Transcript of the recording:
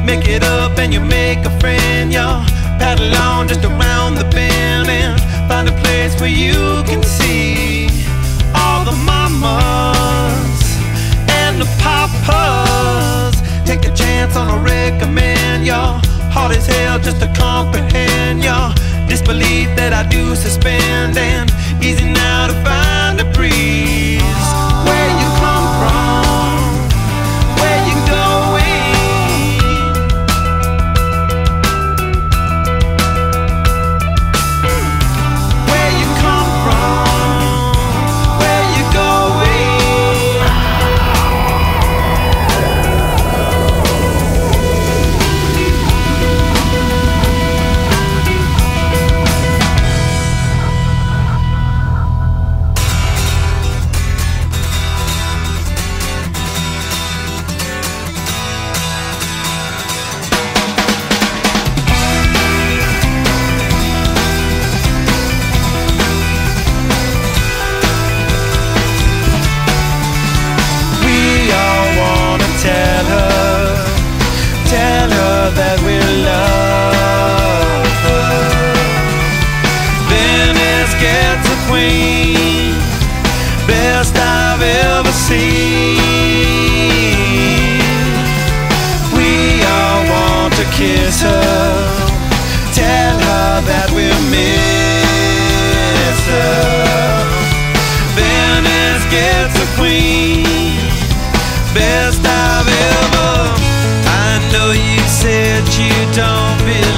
Make it up and you make a friend. Y'all paddle on just around the bend and find a place where you can see all the mamas and the papas. Take a chance on a recommend. Y'all hard as hell just to comprehend. Y'all disbelief that I do suspend, and easy now to find a breeze. Where you come from, where you going, where you come from, where you going. That we love her. Venice gets a queen, best I've ever seen. We all want to kiss her, tell her that we miss her. Venice gets a queen, best I've ever. I know you said you don't believe